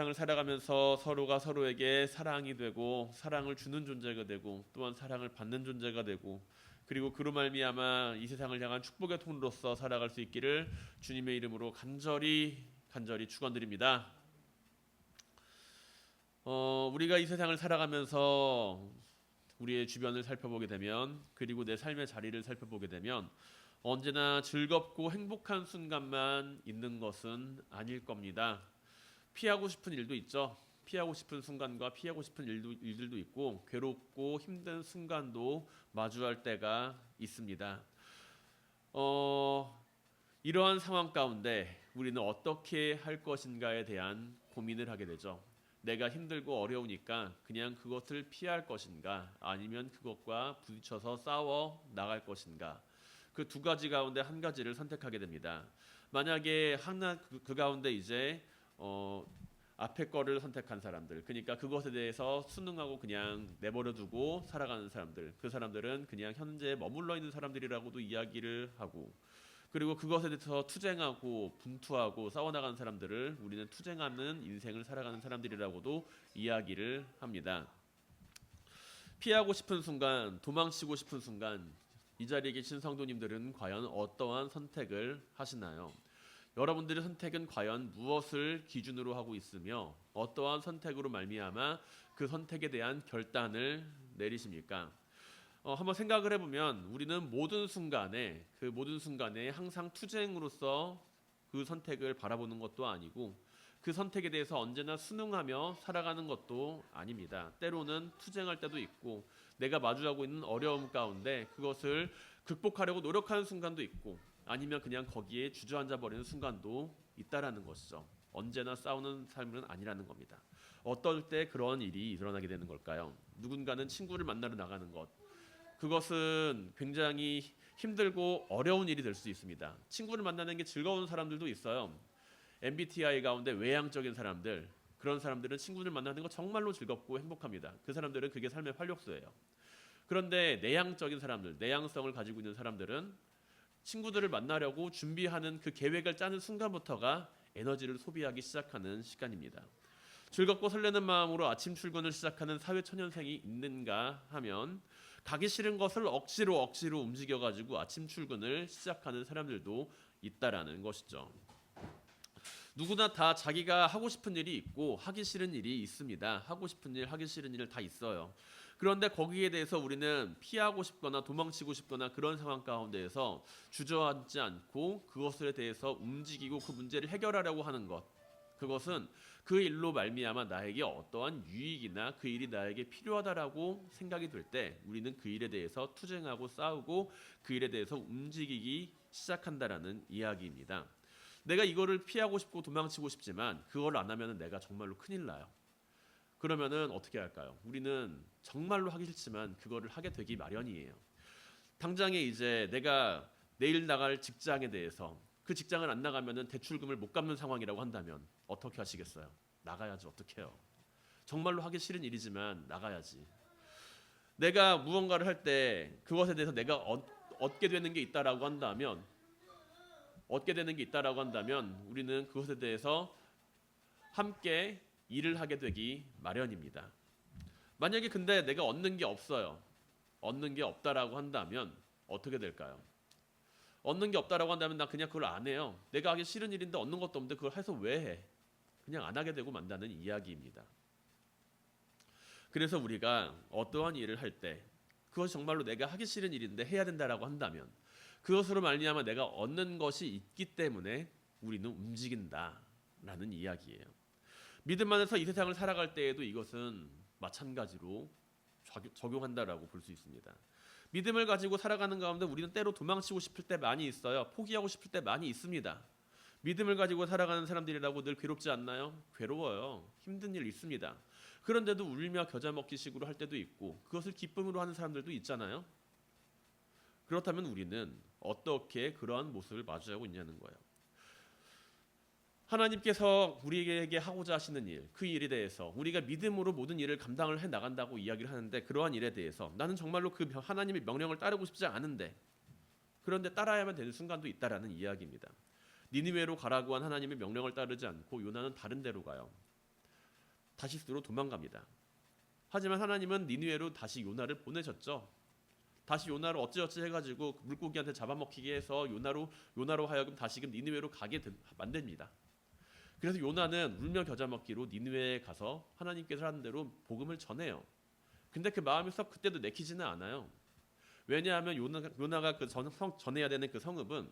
세상을 살아가면서 서로가 서로에게 사랑이 되고 사랑을 주는 존재가 되고 또한 사랑을 받는 존재가 되고 그리고 그로 말미암아 이 세상을 향한 축복의 통로로서 살아갈 수 있기를 주님의 이름으로 간절히 축원드립니다. 우리가 이 세상을 살아가면서 우리의 주변을 살펴보게 되면 그리고 내 삶의 자리를 살펴보게 되면 언제나 즐겁고 행복한 순간만 있는 것은 아닐 겁니다. 피하고 싶은 일도 있죠. 피하고 싶은 순간과 피하고 싶은 일들도 있고 괴롭고 힘든 순간도 마주할 때가 있습니다. 이러한 상황 가운데 우리는 어떻게 할 것인가에 대한 고민을 하게 되죠. 내가 힘들고 어려우니까 그냥 그것을 피할 것인가 아니면 그것과 부딪혀서 싸워 나갈 것인가 그 두 가지 가운데 한 가지를 선택하게 됩니다. 만약에 그 가운데 이제 앞에 거를 선택한 사람들, 그러니까 그것에 대해서 순응하고 그냥 내버려두고 살아가는 사람들, 그 사람들은 그냥 현재에 머물러 있는 사람들이라고도 이야기를 하고, 그리고 그것에 대해서 투쟁하고 분투하고 싸워나가는 사람들을 우리는 투쟁하는 인생을 살아가는 사람들이라고도 이야기를 합니다. 피하고 싶은 순간, 도망치고 싶은 순간, 이 자리에 계신 성도님들은 과연 어떠한 선택을 하시나요? 여러분들의 선택은 과연 무엇을 기준으로 하고 있으며 어떠한 선택으로 말미암아 그 선택에 대한 결단을 내리십니까? 한번 생각을 해보면 우리는 모든 순간에 항상 투쟁으로서 그 선택을 바라보는 것도 아니고 그 선택에 대해서 언제나 순응하며 살아가는 것도 아닙니다. 때로는 투쟁할 때도 있고 내가 마주하고 있는 어려움 가운데 그것을 극복하려고 노력하는 순간도 있고 아니면 그냥 거기에 주저앉아 버리는 순간도 있다라는 것이죠. 언제나 싸우는 삶은 아니라는 겁니다. 어떨 때 그런 일이 일어나게 되는 걸까요? 누군가는 친구를 만나러 나가는 것, 그것은 굉장히 힘들고 어려운 일이 될 수 있습니다. 친구를 만나는 게 즐거운 사람들도 있어요. MBTI 가운데 외향적인 사람들, 그런 사람들은 친구를 만나는 거 정말로 즐겁고 행복합니다. 그 사람들은 그게 삶의 활력소예요. 그런데 내향적인 사람들, 내향성을 가지고 있는 사람들은 친구들을 만나려고 준비하는 그 계획을 짜는 순간부터가 에너지를 소비하기 시작하는 시간입니다. 즐겁고 설레는 마음으로 아침 출근을 시작하는 사회초년생이 있는가 하면 가기 싫은 것을 억지로 움직여가지고 아침 출근을 시작하는 사람들도 있다라는 것이죠. 누구나 다 자기가 하고 싶은 일이 있고 하기 싫은 일이 있습니다. 하고 싶은 일, 하기 싫은 일 다 있어요. 그런데 거기에 대해서 우리는 피하고 싶거나 도망치고 싶거나 그런 상황 가운데에서 주저앉지 않고 그것에 대해서 움직이고 그 문제를 해결하려고 하는 것, 그것은 그 일로 말미암아 나에게 어떠한 유익이나 그 일이 나에게 필요하다라고 생각이 들 때 우리는 그 일에 대해서 투쟁하고 싸우고 그 일에 대해서 움직이기 시작한다라는 이야기입니다. 내가 이거를 피하고 싶고 도망치고 싶지만 그걸 안 하면 내가 정말로 큰일 나요. 그러면은 어떻게 할까요? 우리는 정말로 하기 싫지만 그거를 하게 되기 마련이에요. 당장에 이제 내가 내일 나갈 직장에 대해서 그 직장을 안 나가면은 대출금을 못 갚는 상황이라고 한다면 어떻게 하시겠어요? 나가야지. 어떻게 해요? 정말로 하기 싫은 일이지만 나가야지. 내가 무언가를 할 때 그것에 대해서 내가 얻게 되는 게 있다라고 한다면 우리는 그것에 대해서 함께 일을 하게 되기 마련입니다. 만약에 근데 내가 얻는 게 없어요. 얻는 게 없다라고 한다면 어떻게 될까요? 얻는 게 없다라고 한다면 나 그냥 그걸 안 해요. 내가 하기 싫은 일인데 얻는 것도 없는데 그걸 해서 왜 해? 그냥 안 하게 되고 만다는 이야기입니다. 그래서 우리가 어떠한 일을 할 때 그것이 정말로 내가 하기 싫은 일인데 해야 된다라고 한다면 그것으로 말미암아 내가 얻는 것이 있기 때문에 우리는 움직인다라는 이야기예요. 믿음 안에서 이 세상을 살아갈 때에도 이것은 마찬가지로 적용한다라고 볼 수 있습니다. 믿음을 가지고 살아가는 가운데 우리는 때로 도망치고 싶을 때 많이 있어요. 포기하고 싶을 때 많이 있습니다. 믿음을 가지고 살아가는 사람들이라고 늘 괴롭지 않나요? 괴로워요. 힘든 일 있습니다. 그런데도 울며 겨자 먹기 식으로 할 때도 있고 그것을 기쁨으로 하는 사람들도 있잖아요. 그렇다면 우리는 어떻게 그러한 모습을 마주하고 있냐는 거예요. 하나님께서 우리에게 하고자 하시는 일, 그 일에 대해서 우리가 믿음으로 모든 일을 감당을 해 나간다고 이야기를 하는데 그러한 일에 대해서 나는 정말로 그 하나님의 명령을 따르고 싶지 않은데 그런데 따라야만 되는 순간도 있다라는 이야기입니다. 니느웨로 가라고 한 하나님의 명령을 따르지 않고 요나는 다른 데로 가요. 다시스로 도망갑니다. 하지만 하나님은 니느웨로 다시 요나를 보내셨죠. 다시 요나를 어찌어찌 해가지고 물고기한테 잡아먹히게 해서 요나로 하여금 다시금 니느웨로 가게 만듭니다. 그래서 요나는 울며 겨자 먹기로 니느웨에 가서 하나님께서 하는 대로 복음을 전해요. 근데 그 마음이 썩 그때도 내키지는 않아요. 왜냐하면 요나가 전해야 되는 그 성읍은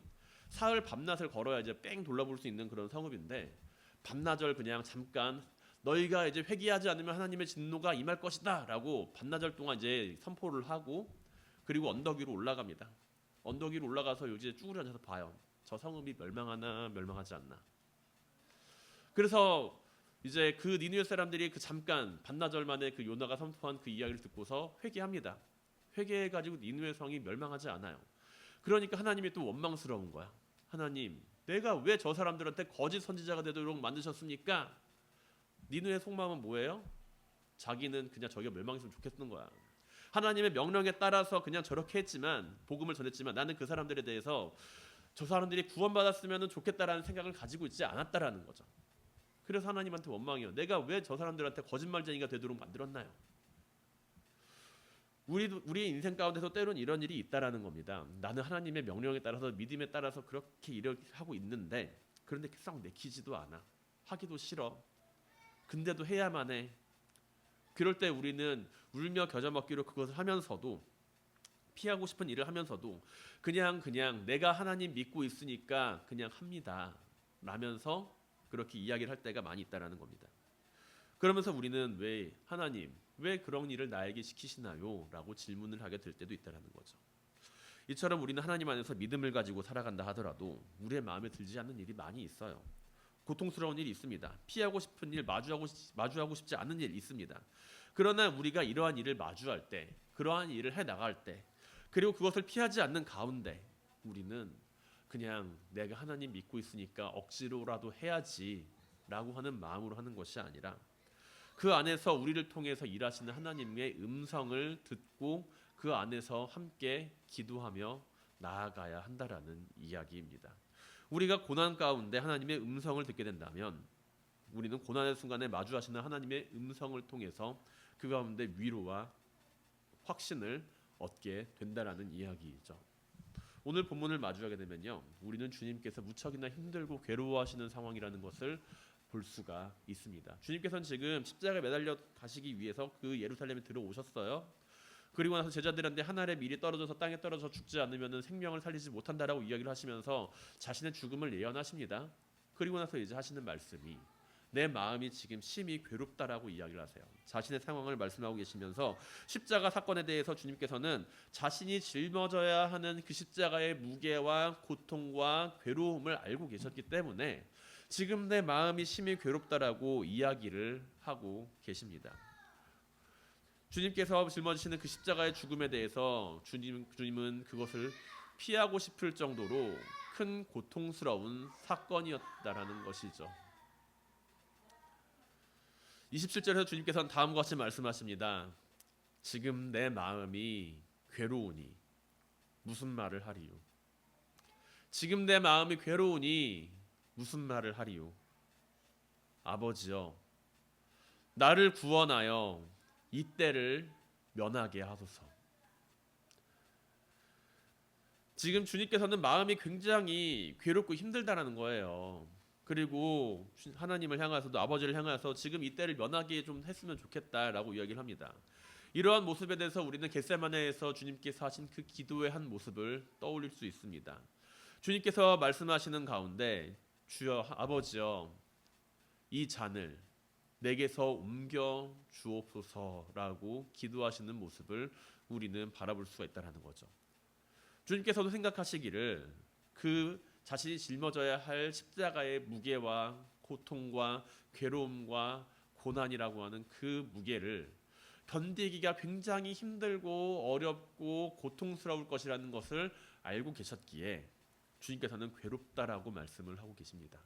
사흘 밤낮을 걸어야 이제 뺑 돌아볼 수 있는 그런 성읍인데, 밤낮을 그냥 잠깐 너희가 이제 회개하지 않으면 하나님의 진노가 임할 것이다라고 밤낮을 동안 이제 선포를 하고, 그리고 언덕 위로 올라갑니다. 언덕 위로 올라가서 이제 쭈그려 앉아서 봐요. 저 성읍이 멸망하나 멸망하지 않나. 그래서 이제 그 니느웨 사람들이 그 잠깐 반나절 만에 그 요나가 선포한 그 이야기를 듣고서 회개합니다. 회개해가지고 니느웨 성이 멸망하지 않아요. 그러니까 하나님이 또 원망스러운 거야. 하나님, 내가 왜 저 사람들한테 거짓 선지자가 되도록 만드셨습니까? 니느웨 속마음은 뭐예요? 자기는 그냥 저기가 멸망했으면 좋겠는 거야. 하나님의 명령에 따라서 그냥 저렇게 했지만, 복음을 전했지만, 나는 그 사람들에 대해서 저 사람들이 구원받았으면 좋겠다라는 생각을 가지고 있지 않았다라는 거죠. 그래서 하나님한테 원망해요. 내가 왜 저 사람들한테 거짓말쟁이가 되도록 만들었나요? 우리의 인생 가운데서 때로는 이런 일이 있다라는 겁니다. 나는 하나님의 명령에 따라서, 믿음에 따라서 그렇게 일을 하고 있는데, 그런데 썩 내키지도 않아. 하기도 싫어. 근데도 해야만 해. 그럴 때 우리는 울며 겨자 먹기로 그것을 하면서도, 피하고 싶은 일을 하면서도 그냥 내가 하나님 믿고 있으니까 그냥 합니다 라면서 그렇게 이야기를 할 때가 많이 있다라는 겁니다. 그러면서 우리는 하나님 왜 그런 일을 나에게 시키시나요? 라고 질문을 하게 될 때도 있다라는 거죠. 이처럼 우리는 하나님 안에서 믿음을 가지고 살아간다 하더라도 우리의 마음에 들지 않는 일이 많이 있어요. 고통스러운 일이 있습니다. 피하고 싶은 일, 마주하고 싶지 않은 일 있습니다. 그러나 우리가 이러한 일을 마주할 때, 그러한 일을 해 나갈 때, 그리고 그것을 피하지 않는 가운데 우리는 그냥 내가 하나님 믿고 있으니까 억지로라도 해야지 라고 하는 마음으로 하는 것이 아니라, 그 안에서 우리를 통해서 일하시는 하나님의 음성을 듣고 그 안에서 함께 기도하며 나아가야 한다라는 이야기입니다. 우리가 고난 가운데 하나님의 음성을 듣게 된다면, 우리는 고난의 순간에 마주하시는 하나님의 음성을 통해서 그 가운데 위로와 확신을 얻게 된다라는 이야기이죠. 오늘 본문을 마주하게 되면요, 우리는 주님께서 무척이나 힘들고 괴로워하시는 상황이라는 것을 볼 수가 있습니다. 주님께서는 지금 십자가에 매달려 가시기 위해서 그 예루살렘에 들어오셨어요. 그리고 나서 제자들한테 한 알의 밀이 떨어져서 땅에 떨어져 죽지 않으면 생명을 살리지 못한다라고 이야기를 하시면서 자신의 죽음을 예언하십니다. 그리고 나서 이제 하시는 말씀이, 내 마음이 지금 심히 괴롭다라고 이야기를 하세요. 자신의 상황을 말씀하고 계시면서 십자가 사건에 대해서 주님께서는 자신이 짊어져야 하는 그 십자가의 무게와 고통과 괴로움을 알고 계셨기 때문에 지금 내 마음이 심히 괴롭다라고 이야기를 하고 계십니다. 주님께서 짊어지시는 그 십자가의 죽음에 대해서 주님은 그것을 피하고 싶을 정도로 큰 고통스러운 사건이었다라는 것이죠. 27절에서 주님께서는 다음과 같이 말씀하십니다. 지금 내 마음이 괴로우니 무슨 말을 하리요? 지금 내 마음이 괴로우니 무슨 말을 하리요? 아버지여, 나를 구원하여 이 때를 면하게 하소서. 지금 주님께서는 마음이 굉장히 괴롭고 힘들다라는 거예요. 그리고 하나님을 향해서도, 아버지를 향해서 지금 이 때를 면하게 좀 했으면 좋겠다라고 이야기를 합니다. 이러한 모습에 대해서 우리는 겟세마네에서 주님께서 하신 그 기도의 한 모습을 떠올릴 수 있습니다. 주님께서 말씀하시는 가운데, 주여, 아버지여, 이 잔을 내게서 옮겨 주옵소서라고 기도하시는 모습을 우리는 바라볼 수가 있다는 거죠. 주님께서도 생각하시기를 그 자신이 짊어져야 할 십자가의 무게와 고통과 괴로움과 고난이라고 하는 그 무게를 견디기가 굉장히 힘들고 어렵고 고통스러울 것이라는 것을 알고 계셨기에 주님께서는 괴롭다라고 말씀을 하고 계십니다.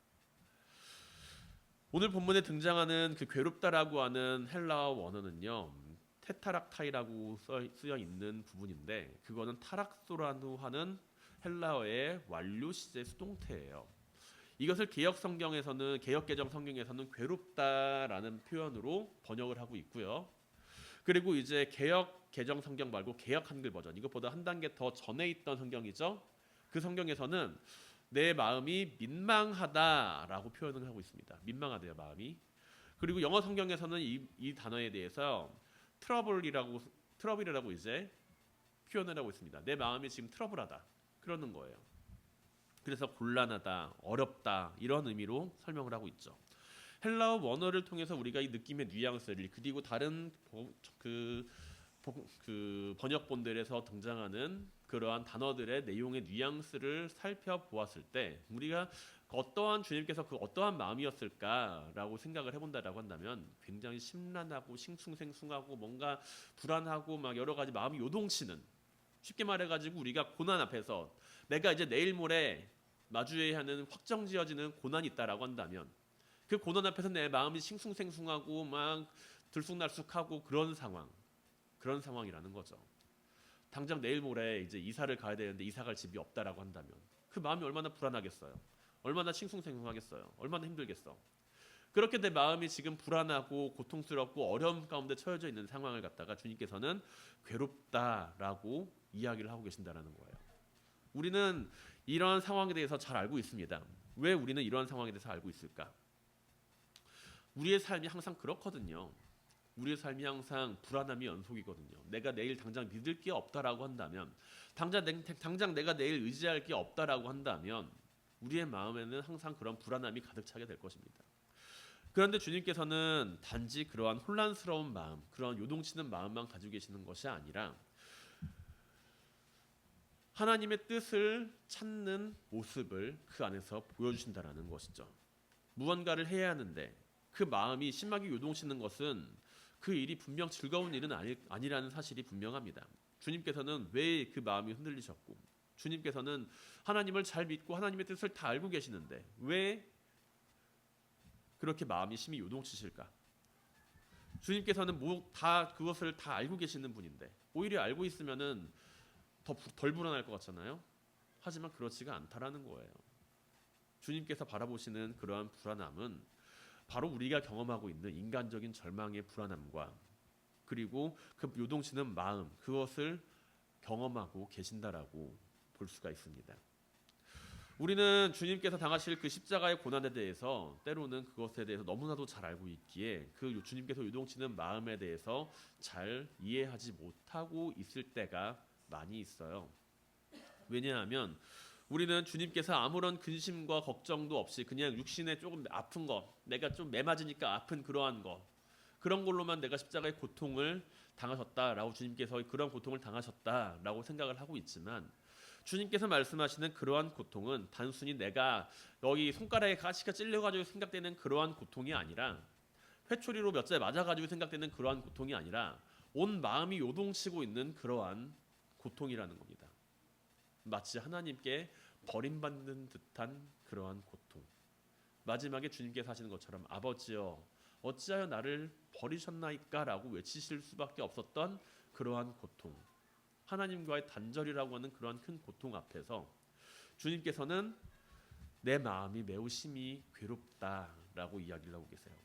오늘 본문에 등장하는 그 괴롭다라고 하는 헬라어 원어는요, 테타락타이라고 쓰여 있는 부분인데, 그거는 타락소라고 하는 헬라어의 완료 시제 수동태예요. 이것을 개역 성경에서는 개역 개정 성경에서는 괴롭다라는 표현으로 번역을 하고 있고요. 그리고 이제 개역 개정 성경 말고 개역 한글 버전 이것보다 한 단계 더 전에 있던 성경이죠. 그 성경에서는 내 마음이 민망하다라고 표현을 하고 있습니다. 민망하대요 마음이. 그리고 영어 성경에서는 이 단어에 대해서 트러블이라고 이제 표현을 하고 있습니다. 내 마음이 지금 트러블하다 그러는 거예요. 그래서 곤란하다, 어렵다 이런 의미로 설명을 하고 있죠. 헬라어 원어를 통해서 우리가 이 느낌의 뉘앙스를 그리고 다른 번역본들에서 등장하는 그러한 단어들의 내용의 뉘앙스를 살펴보았을 때 우리가 어떠한 주님께서 그 어떠한 마음이었을까라고 생각을 해본다라고 한다면 굉장히 심란하고 싱숭생숭하고 뭔가 불안하고 막 여러 가지 마음이 요동치는 쉽게 말해가지고 우리가 고난 앞에서 내가 이제 내일 모레 마주해야 하는 확정지어지는 고난이 있다라고 한다면 그 고난 앞에서 내 마음이 싱숭생숭하고 막 들쑥날쑥하고 그런 상황이라는 거죠. 당장 내일 모레 이제 이사를 가야 되는데 이사 갈 집이 없다라고 한다면 그 마음이 얼마나 불안하겠어요. 얼마나 싱숭생숭하겠어요. 얼마나 힘들겠어. 그렇게 내 마음이 지금 불안하고 고통스럽고 어려움 가운데 처해져 있는 상황을 갖다가 주님께서는 괴롭다라고 이야기를 하고 계신다라는 거예요. 우리는 이런 상황에 대해서 잘 알고 있습니다. 왜 우리는 이런 상황에 대해서 알고 있을까? 우리의 삶이 항상 그렇거든요. 우리의 삶이 항상 불안함이 연속이거든요. 내가 내일 당장 믿을 게 없다라고 한다면 당장 내가 내일 의지할 게 없다라고 한다면 우리의 마음에는 항상 그런 불안함이 가득 차게 될 것입니다. 그런데 주님께서는 단지 그러한 혼란스러운 마음, 그런 요동치는 마음만 가지고 계시는 것이 아니라 하나님의 뜻을 찾는 모습을 그 안에서 보여주신다라는 것이죠. 무언가를 해야 하는데 그 마음이 심하게 요동치는 것은 그 일이 분명 즐거운 일은 아니라는 사실이 분명합니다. 주님께서는 왜 그 마음이 흔들리셨고 주님께서는 하나님을 잘 믿고 하나님의 뜻을 다 알고 계시는데 왜 그렇게 마음이 심히 요동치실까? 주님께서는 그것을 다 알고 계시는 분인데 오히려 알고 있으면은 덜 불안할 것 같잖아요. 하지만 그렇지가 않다라는 거예요. 주님께서 바라보시는 그러한 불안함은 바로 우리가 경험하고 있는 인간적인 절망의 불안함과 그리고 그 요동치는 마음 그것을 경험하고 계신다라고 볼 수가 있습니다. 우리는 주님께서 당하실 그 십자가의 고난에 대해서 때로는 그것에 대해서 너무나도 잘 알고 있기에 그 주님께서 요동치는 마음에 대해서 잘 이해하지 못하고 있을 때가 많이 있어요. 왜냐하면 우리는 주님께서 아무런 근심과 걱정도 없이 그냥 육신에 조금 아픈 거, 내가 좀 매맞으니까 아픈 그러한 거, 그런 걸로만 내가 십자가의 고통을 당하셨다라고 주님께서 그런 고통을 당하셨다라고 생각을 하고 있지만 주님께서 말씀하시는 그러한 고통은 단순히 내가 여기 손가락에 가시가 찔려가지고 생각되는 그러한 고통이 아니라 회초리로 몇 대 맞아가지고 생각되는 그러한 고통이 아니라 온 마음이 요동치고 있는 그러한 고통이라는 겁니다. 마치 하나님께 버림받는 듯한 그러한 고통. 마지막에 주님께서 하시는 것처럼 아버지여 어찌하여 나를 버리셨나이까 라고 외치실 수밖에 없었던 그러한 고통. 하나님과의 단절이라고 하는 그러한 큰 고통 앞에서 주님께서는 내 마음이 매우 심히 괴롭다라고 이야기를 하고 계세요.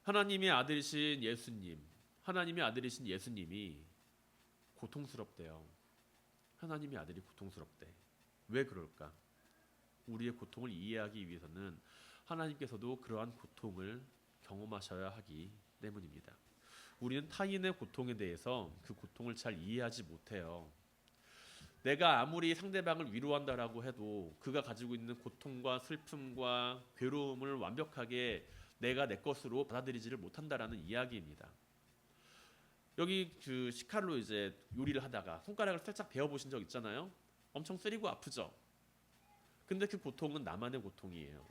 하나님의 아들이신 예수님이 고통스럽대요. 하나님의 아들이 고통스럽대. 왜 그럴까? 우리의 고통을 이해하기 위해서는 하나님께서도 그러한 고통을 경험하셔야 하기 때문입니다. 우리는 타인의 고통에 대해서 그 고통을 잘 이해하지 못해요. 내가 아무리 상대방을 위로한다라고 해도 그가 가지고 있는 고통과 슬픔과 괴로움을 완벽하게 내가 내 것으로 받아들이지를 못한다라는 이야기입니다. 여기 그 식칼로 이제 요리를 하다가 손가락을 살짝 베어 보신 적 있잖아요. 엄청 쓰리고 아프죠. 근데 그 고통은 나만의 고통이에요.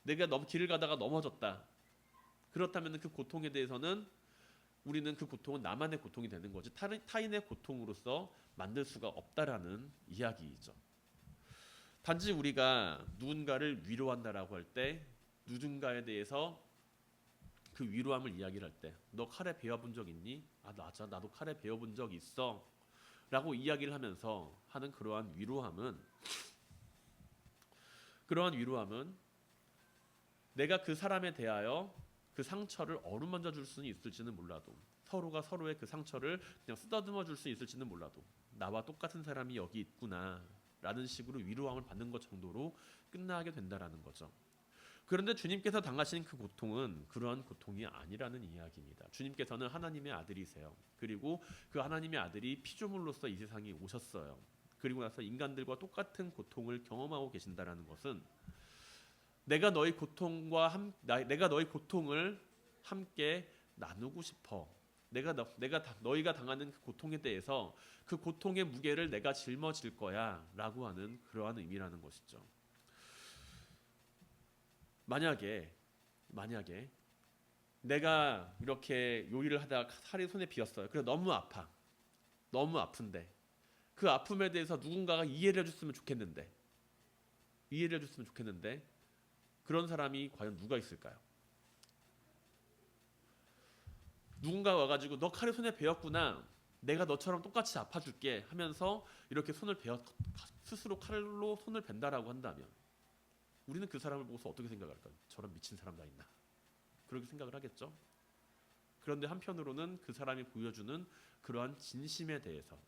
내가 길을 가다가 넘어졌다. 그렇다면 그 고통에 대해서는 우리는 그 고통은 나만의 고통이 되는 거지 타인의 고통으로서 만들 수가 없다라는 이야기이죠. 단지 우리가 누군가를 위로한다라고 할 때 누군가에 대해서 그 위로함을 이야기를 할 때 너 칼에 베어본 적 있니? 아 맞아 나도 칼에 베어본 적 있어 라고 이야기를 하면서 하는 그러한 위로함은 그러한 위로함은 내가 그 사람에 대하여 그 상처를 어루만져 줄 수는 있을지는 몰라도, 서로가 서로의 그 상처를 그냥 쓰다듬어 줄 수 있을지는 몰라도, 나와 똑같은 사람이 여기 있구나 라는 식으로 위로함을 받는 것 정도로 끝나게 된다라는 거죠. 그런데 주님께서 당하신 그 고통은 그러한 고통이 아니라는 이야기입니다. 주님께서는 하나님의 아들이세요. 그리고 그 하나님의 아들이 피조물로서 이 세상에 오셨어요. 그리고 나서 인간들과 똑같은 고통을 경험하고 계신다라는 것은 내가 너희 고통을 함께 나누고 싶어. 너희가 당하는 그 고통에 대해서 그 고통의 무게를 내가 짊어질 거야라고 하는 그러한 의미라는 것이죠. 만약에 내가 이렇게 요리를 하다가 칼이 손에 비었어요. 그래 너무 아픈데 그 아픔에 대해서 누군가가 이해를 해줬으면 좋겠는데 그런 사람이 과연 누가 있을까요? 누군가 와가지고 너 칼이 손에 베었구나, 내가 너처럼 똑같이 아파줄게 하면서 이렇게 스스로 칼로 손을 벤다라고 한다면 우리는 그 사람을 보고서 어떻게 생각할까요? 저런 미친 사람 다 있나? 그렇게 생각을 하겠죠. 그런데 한편으로는 그 사람이 보여주는 그러한 진심에 대해서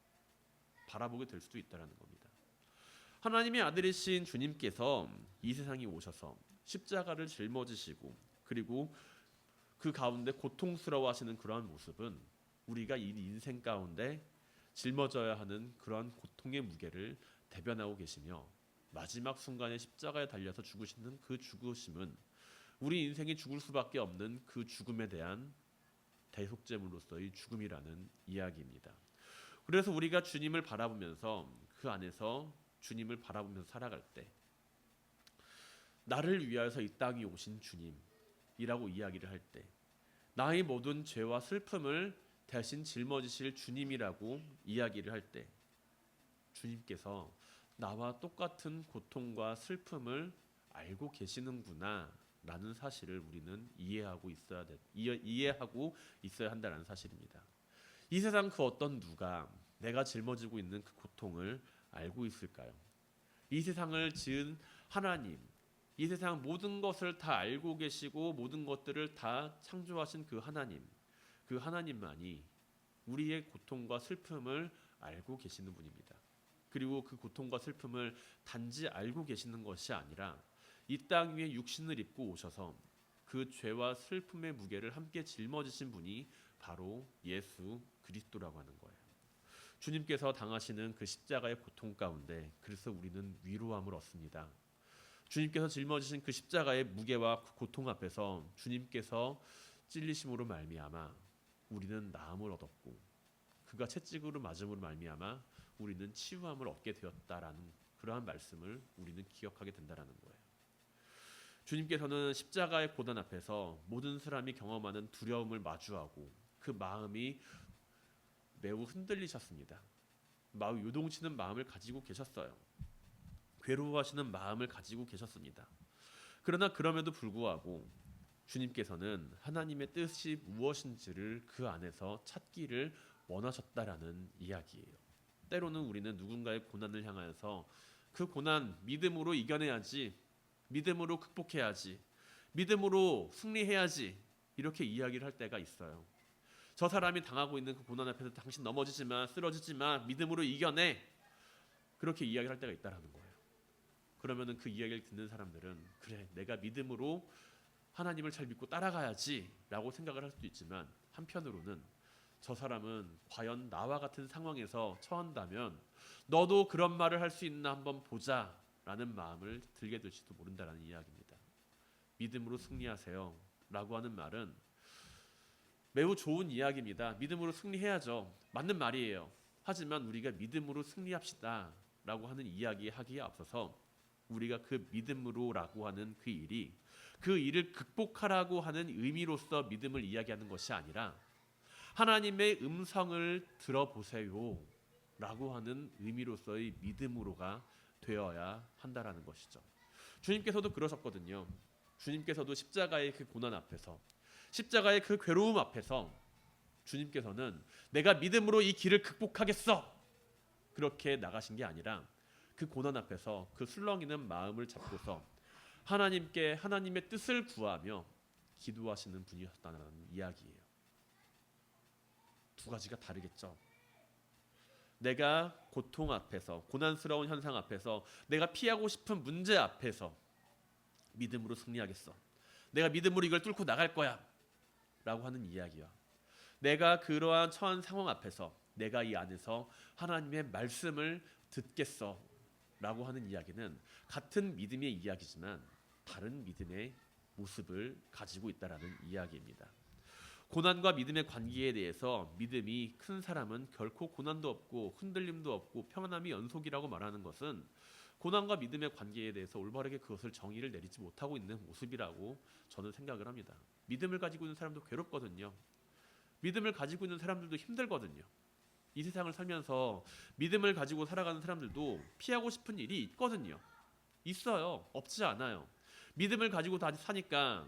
바라보게 될 수도 있다는 겁니다. 하나님의 아들이신 주님께서 이 세상에 오셔서 십자가를 짊어지시고 그리고 그 가운데 고통스러워하시는 그러한 모습은 우리가 이 인생 가운데 짊어져야 하는 그러한 고통의 무게를 대변하고 계시며, 마지막 순간에 십자가에 달려서 죽으시는 그 죽으심은 우리 인생이 죽을 수밖에 없는 그 죽음에 대한 대속제물로서의 죽음이라는 이야기입니다. 그래서 우리가 주님을 바라보면서 그 안에서 주님을 바라보면서 살아갈 때 나를 위하여서 이 땅에 오신 주님이라고 이야기를 할 때, 나의 모든 죄와 슬픔을 대신 짊어지실 주님이라고 이야기를 할 때, 주님께서 나와 똑같은 고통과 슬픔을 알고 계시는구나 라는 사실을 우리는 이해하고 있어야 한다는 사실입니다. 이 세상 그 어떤 누가 내가 짊어지고 있는 그 고통을 알고 있을까요? 이 세상을 지은 하나님, 이 세상 모든 것을 다 알고 계시고 모든 것들을 다 창조하신 그 하나님만이 우리의 고통과 슬픔을 알고 계시는 분입니다. 그리고 그 고통과 슬픔을 단지 알고 계시는 것이 아니라 이 땅 위에 육신을 입고 오셔서 그 죄와 슬픔의 무게를 함께 짊어지신 분이 바로 예수 그리스도라고 하는 거예요. 주님께서 당하시는 그 십자가의 고통 가운데 그래서 우리는 위로함을 얻습니다. 주님께서 짊어지신 그 십자가의 무게와 그 고통 앞에서 주님께서 찔리심으로 말미암아 우리는 나음을 얻었고, 그가 채찍으로 맞음으로 말미암아 우리는 치유함을 얻게 되었다라는 그러한 말씀을 우리는 기억하게 된다라는 거예요. 주님께서는 십자가의 고난 앞에서 모든 사람이 경험하는 두려움을 마주하고 그 마음이 매우 흔들리셨습니다. 마음 요동치는 마음을 가지고 계셨어요. 괴로워하시는 마음을 가지고 계셨습니다. 그러나 그럼에도 불구하고 주님께서는 하나님의 뜻이 무엇인지를 그 안에서 찾기를 원하셨다라는 이야기예요. 때로는 우리는 누군가의 고난을 향하여서 그 고난 믿음으로 이겨내야지, 믿음으로 극복해야지, 믿음으로 승리해야지 이렇게 이야기를 할 때가 있어요. 저 사람이 당하고 있는 그 고난 앞에서 당신 넘어지지 마, 쓰러지지 마, 믿음으로 이겨내, 그렇게 이야기를 할 때가 있다라는 거예요. 그러면은 그 이야기를 듣는 사람들은 그래, 내가 믿음으로 하나님을 잘 믿고 따라가야지 라고 생각을 할 수도 있지만, 한편으로는 저 사람은 과연 나와 같은 상황에서 처한다면 너도 그런 말을 할 수 있나 한번 보자 라는 마음을 들게 될지도 모른다라는 이야기입니다. 믿음으로 승리하세요 라고 하는 말은 매우 좋은 이야기입니다. 믿음으로 승리해야죠. 맞는 말이에요. 하지만 우리가 믿음으로 승리합시다 라고 하는 이야기 하기에 앞서서 우리가 그 믿음으로라고 하는 그 일을 극복하라고 하는 의미로서 믿음을 이야기하는 것이 아니라 하나님의 음성을 들어보세요 라고 하는 의미로서의 믿음으로가 되어야 한다라는 것이죠. 주님께서도 그러셨거든요. 주님께서도 십자가의 그 고난 앞에서, 십자가의 그 괴로움 앞에서 주님께서는 내가 믿음으로 이 길을 극복하겠어 그렇게 나가신 게 아니라 그 고난 앞에서 그 술렁이는 마음을 잡고서 하나님께 하나님의 뜻을 구하며 기도하시는 분이었다는 이야기예요. 두 가지가 다르겠죠. 내가 고통 앞에서, 고난스러운 현상 앞에서, 내가 피하고 싶은 문제 앞에서 믿음으로 승리하겠어. 내가 믿음으로 이걸 뚫고 나갈 거야 라고 하는 이야기와, 내가 그러한 처한 상황 앞에서 내가 이 안에서 하나님의 말씀을 듣겠어 라고 하는 이야기는 같은 믿음의 이야기지만 다른 믿음의 모습을 가지고 있다라는 이야기입니다. 고난과 믿음의 관계에 대해서 믿음이 큰 사람은 결코 고난도 없고 흔들림도 없고 평안함이 연속이라고 말하는 것은 고난과 믿음의 관계에 대해서 올바르게 그것을 정의를 내리지 못하고 있는 모습이라고 저는 생각을 합니다. 믿음을 가지고 있는 사람도 괴롭거든요. 믿음을 가지고 있는 사람들도 힘들거든요. 이 세상을 살면서 믿음을 가지고 살아가는 사람들도 피하고 싶은 일이 있거든요. 있어요. 없지 않아요. 믿음을 가지고 다 사니까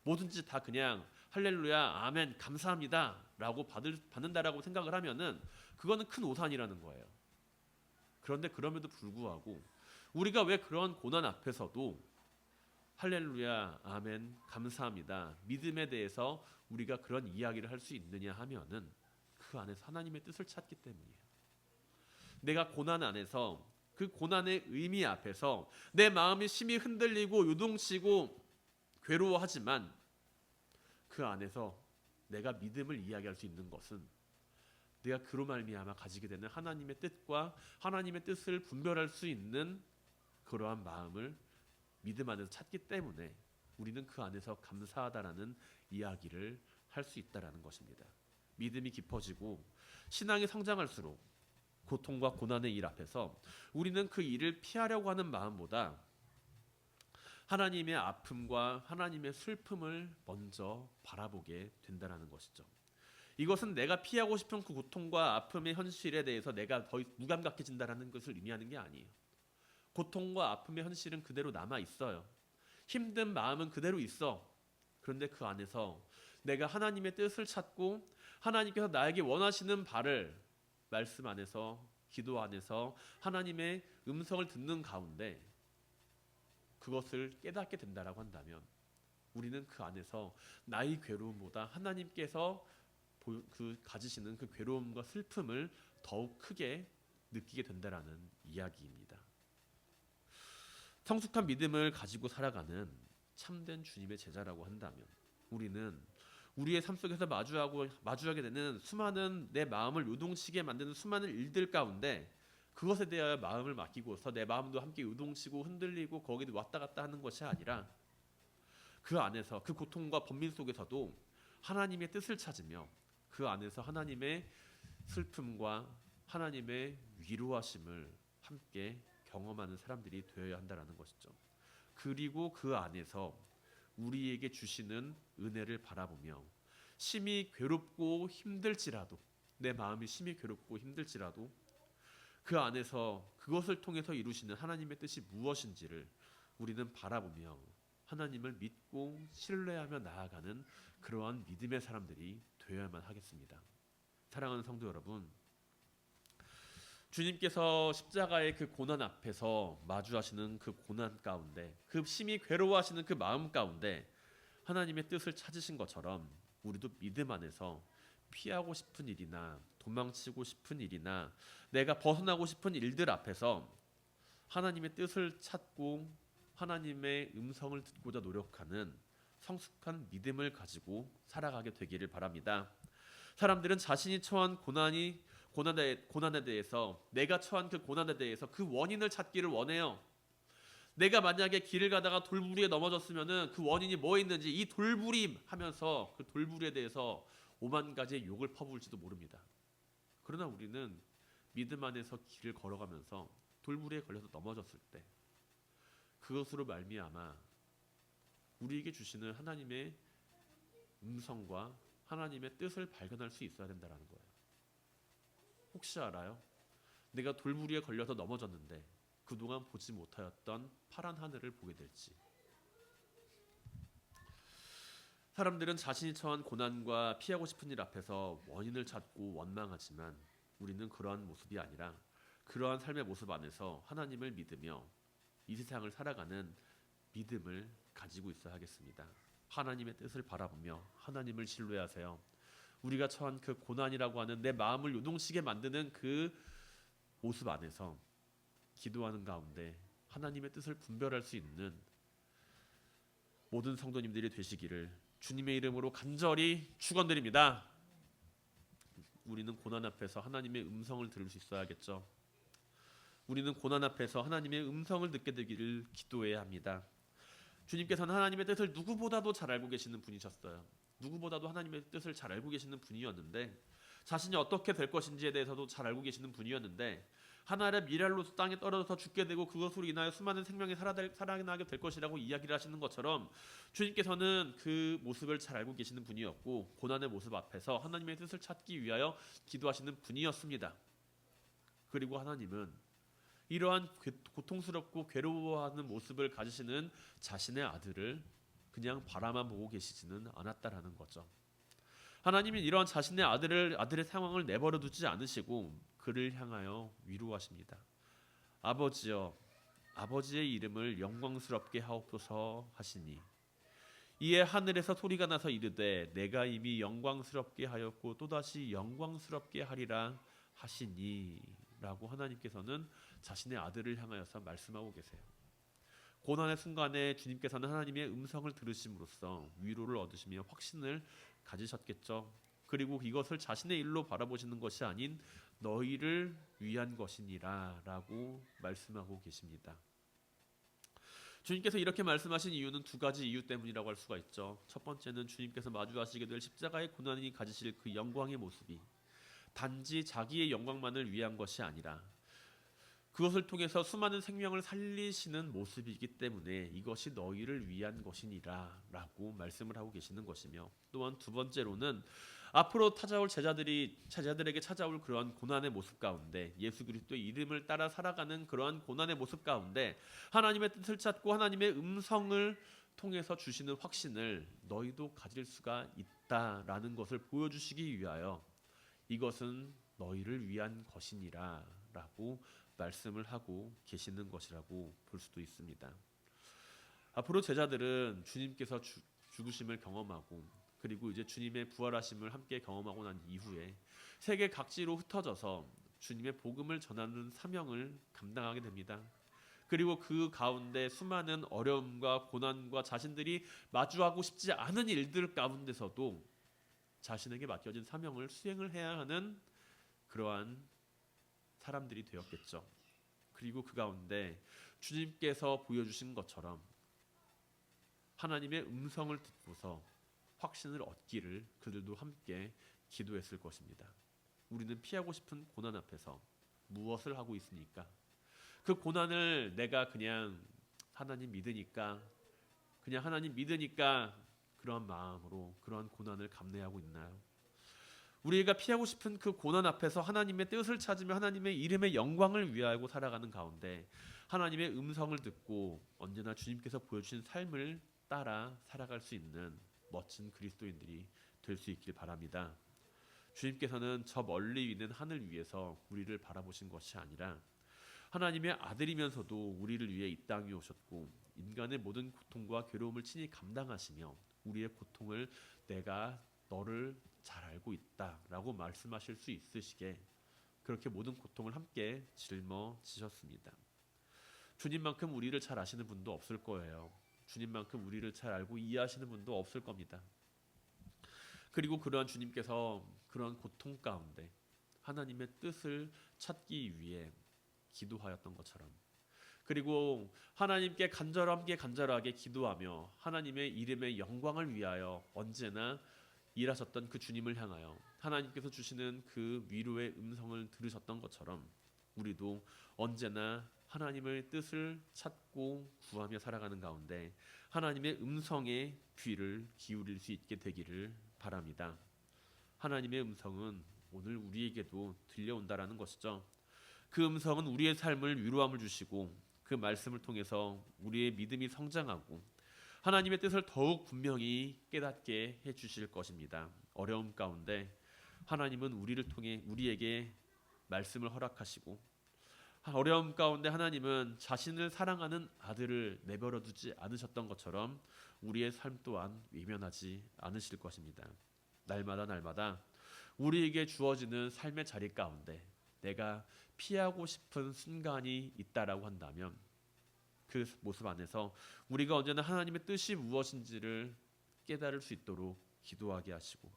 뭐든지 다 그냥 할렐루야, 아멘, 감사합니다 라고 받는다라고 생각을 하면은 그거는 큰 오산이라는 거예요. 그런데 그럼에도 불구하고 우리가 왜 그런 고난 앞에서도 할렐루야, 아멘, 감사합니다, 믿음에 대해서 우리가 그런 이야기를 할 수 있느냐 하면은 그 안에서 하나님의 뜻을 찾기 때문이에요. 내가 고난 안에서 그 고난의 의미 앞에서 내 마음이 심히 흔들리고 요동치고 괴로워하지만 그 안에서 내가 믿음을 이야기할 수 있는 것은 내가 그로 말미암아 가지게 되는 하나님의 뜻과 하나님의 뜻을 분별할 수 있는 그러한 마음을 믿음 안에서 찾기 때문에 우리는 그 안에서 감사하다라는 이야기를 할 수 있다라는 것입니다. 믿음이 깊어지고 신앙이 성장할수록 고통과 고난의 일 앞에서 우리는 그 일을 피하려고 하는 마음보다 하나님의 아픔과 하나님의 슬픔을 먼저 바라보게 된다는 것이죠. 이것은 내가 피하고 싶은 그 고통과 아픔의 현실에 대해서 내가 더 무감각해진다는 것을 의미하는 게 아니에요. 고통과 아픔의 현실은 그대로 남아 있어요. 힘든 마음은 그대로 있어. 그런데 그 안에서 내가 하나님의 뜻을 찾고 하나님께서 나에게 원하시는 바를 말씀 안에서, 기도 안에서 하나님의 음성을 듣는 가운데 그것을 깨닫게 된다라고 한다면 우리는 그 안에서 나의 괴로움보다 하나님께서 가지시는 그 괴로움과 슬픔을 더욱 크게 느끼게 된다라는 이야기입니다. 성숙한 믿음을 가지고 살아가는 참된 주님의 제자라고 한다면 우리는 우리의 삶 속에서 마주하게 되는 수많은 내 마음을 요동치게 만드는 수많은 일들 가운데 그것에 대하여 마음을 맡기고서 내 마음도 함께 요동치고 흔들리고 거기도 왔다 갔다 하는 것이 아니라 그 안에서 그 고통과 번민 속에서도 하나님의 뜻을 찾으며 그 안에서 하나님의 슬픔과 하나님의 위로하심을 함께 경험하는 사람들이 되어야 한다는 것이죠. 그리고 그 안에서 우리에게 주시는 은혜를 바라보며 심히 괴롭고 힘들지라도, 내 마음이 심히 괴롭고 힘들지라도 그 안에서 그것을 통해서 이루시는 하나님의 뜻이 무엇인지를 우리는 바라보며 하나님을 믿고 신뢰하며 나아가는 그러한 믿음의 사람들이 되어야만 하겠습니다. 사랑하는 성도 여러분, 주님께서 십자가의 그 고난 앞에서 마주하시는 그 고난 가운데, 그 심히 괴로워하시는 그 마음 가운데 하나님의 뜻을 찾으신 것처럼 우리도 믿음 안에서 피하고 싶은 일이나 도망치고 싶은 일이나 내가 벗어나고 싶은 일들 앞에서 하나님의 뜻을 찾고 하나님의 음성을 듣고자 노력하는 성숙한 믿음을 가지고 살아가게 되기를 바랍니다. 사람들은 자신이 처한 고난에 대해서, 내가 처한 그 고난에 대해서 그 원인을 찾기를 원해요. 내가 만약에 길을 가다가 돌부리에 넘어졌으면은 그 원인이 뭐 있는지 이 돌부리 하면서 그 돌부리에 대해서 오만 가지의 욕을 퍼부을지도 모릅니다. 그러나 우리는 믿음 안에서 길을 걸어가면서 돌부리에 걸려서 넘어졌을 때 그것으로 말미암아 우리에게 주시는 하나님의 음성과 하나님의 뜻을 발견할 수 있어야 된다는 거예요. 혹시 알아요? 내가 돌부리에 걸려서 넘어졌는데 그동안 보지 못하였던 파란 하늘을 보게 될지. 사람들은 자신이 처한 고난과 피하고 싶은 일 앞에서 원인을 찾고 원망하지만 우리는 그러한 모습이 아니라 그러한 삶의 모습 안에서 하나님을 믿으며 이 세상을 살아가는 믿음을 가지고 있어야 하겠습니다. 하나님의 뜻을 바라보며 하나님을 신뢰하세요. 우리가 처한 그 고난이라고 하는 내 마음을 요동치게 만드는 그 모습 안에서 기도하는 가운데 하나님의 뜻을 분별할 수 있는 모든 성도님들이 되시기를 주님의 이름으로 간절히 축원드립니다. 우리는 고난 앞에서 하나님의 음성을 들을 수 있어야겠죠. 우리는 고난 앞에서 하나님의 음성을 듣게 되기를 기도해야 합니다. 주님께서는 하나님의 뜻을 누구보다도 잘 알고 계시는 분이셨어요. 누구보다도 하나님의 뜻을 잘 알고 계시는 분이었는데, 자신이 어떻게 될 것인지에 대해서도 잘 알고 계시는 분이었는데, 하나의 미랄로 땅에 떨어져서 죽게 되고 그것으로 인하여 수많은 생명이 살아나게 될 것이라고 이야기를 하시는 것처럼, 주님께서는 그 모습을 잘 알고 계시는 분이었고, 고난의 모습 앞에서 하나님의 뜻을 찾기 위하여 기도하시는 분이었습니다. 그리고 하나님은 이러한 고통스럽고 괴로워하는 모습을 가지시는 자신의 아들을 그냥 바라만 보고 계시지는 않았다라는 거죠. 하나님은 이러한 자신의 아들의 상황을 내버려 두지 않으시고 그를 향하여 위로하십니다. 아버지여, 아버지의 이름을 영광스럽게 하옵소서 하시니, 이에 하늘에서 소리가 나서 이르되 내가 이미 영광스럽게 하였고 또다시 영광스럽게 하리라 하시니, 라고 하나님께서는 자신의 아들을 향하여서 말씀하고 계세요. 고난의 순간에 주님께서는 하나님의 음성을 들으심으로써 위로를 얻으시며 확신을 가지셨겠죠. 그리고 이것을 자신의 일로 바라보시는 것이 아닌 너희를 위한 것이니라 라고 말씀하고 계십니다. 주님께서 이렇게 말씀하신 이유는 두 가지 이유 때문이라고 할 수가 있죠. 첫 번째는 주님께서 마주하시게 될 십자가의 고난이 가지실 그 영광의 모습이 단지 자기의 영광만을 위한 것이 아니라 그것을 통해서 수많은 생명을 살리시는 모습이기 때문에 이것이 너희를 위한 것이니라 라고 말씀을 하고 계시는 것이며, 또한 두 번째로는 앞으로 찾아올 제자들에게 찾아올 그러한 고난의 모습 가운데, 예수 그리스도의 이름을 따라 살아가는 그러한 고난의 모습 가운데 하나님의 뜻을 찾고 하나님의 음성을 통해서 주시는 확신을 너희도 가질 수가 있다라는 것을 보여주시기 위하여 이것은 너희를 위한 것이니라 라고 말씀을 하고 계시는 것이라고 볼 수도 있습니다. 앞으로 제자들은 주님께서 죽으심을 경험하고 그리고 이제 주님의 부활하심을 함께 경험하고 난 이후에 세계 각지로 흩어져서 주님의 복음을 전하는 사명을 감당하게 됩니다. 그리고 그 가운데 수많은 어려움과 고난과 자신들이 마주하고 싶지 않은 일들 가운데서도 자신에게 맡겨진 사명을 수행을 해야 하는 그러한 사람들이 되었겠죠. 그리고 그 가운데 주님께서 보여주신 것처럼 하나님의 음성을 듣고서 확신을 얻기를 그들도 함께 기도했을 것입니다. 우리는 피하고 싶은 고난 앞에서 무엇을 하고 있습니까? 그 고난을 내가 그냥 하나님 믿으니까 그러한 마음으로 그러한 고난을 감내하고 있나요? 우리가 피하고 싶은 그 고난 앞에서 하나님의 뜻을 찾으며 하나님의 이름의 영광을 위하여 살아가는 가운데 하나님의 음성을 듣고 언제나 주님께서 보여주신 삶을 따라 살아갈 수 있는 멋진 그리스도인들이 될 수 있길 바랍니다. 주님께서는 저 멀리 있는 하늘 위에서 우리를 바라보신 것이 아니라 하나님의 아들이면서도 우리를 위해 이 땅에 오셨고 인간의 모든 고통과 괴로움을 친히 감당하시며 우리의 고통을 내가 너를 잘 알고 있다라고 말씀하실 수 있으시게 그렇게 모든 고통을 함께 짊어지셨습니다. 주님만큼 우리를 잘 아시는 분도 없을 거예요. 주님만큼 우리를 잘 알고 이해하시는 분도 없을 겁니다. 그리고 그러한 주님께서 그러한 고통 가운데 하나님의 뜻을 찾기 위해 기도하였던 것처럼, 그리고 하나님께 간절하게 기도하며 하나님의 이름의 영광을 위하여 언제나 일하셨던 그 주님을 향하여 하나님께서 주시는 그 위로의 음성을 들으셨던 것처럼 우리도 언제나 하나님의 뜻을 찾고 구하며 살아가는 가운데 하나님의 음성에 귀를 기울일 수 있게 되기를 바랍니다. 하나님의 음성은 오늘 우리에게도 들려온다라는 것이죠. 그 음성은 우리의 삶을 위로함을 주시고 그 말씀을 통해서 우리의 믿음이 성장하고 하나님의 뜻을 더욱 분명히 깨닫게 해주실 것입니다. 어려움 가운데 하나님은 우리를 통해 우리에게 말씀을 허락하시고 어려움 가운데 하나님은 자신을 사랑하는 아들을 내버려 두지 않으셨던 것처럼 우리의 삶 또한 외면하지 않으실 것입니다. 날마다 우리에게 주어지는 삶의 자리 가운데 내가 피하고 싶은 순간이 있다라고 한다면 그 모습 안에서 우리가 언제나 하나님의 뜻이 무엇인지를 깨달을 수 있도록 기도하게 하시고,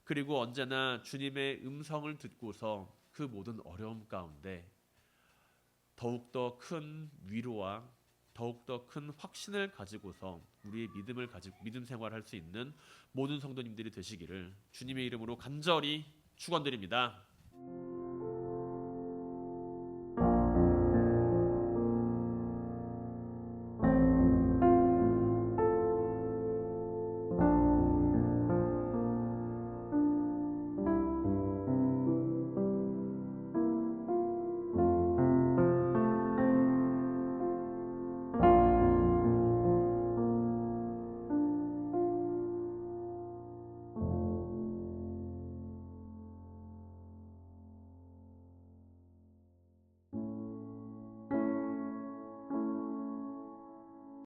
그리고 언제나 주님의 음성을 듣고서 그 모든 어려움 가운데 더욱더 큰 위로와 더욱더 큰 확신을 가지고서 우리의 믿음 생활할 수 있는 모든 성도님들이 되시기를 주님의 이름으로 간절히 축원드립니다.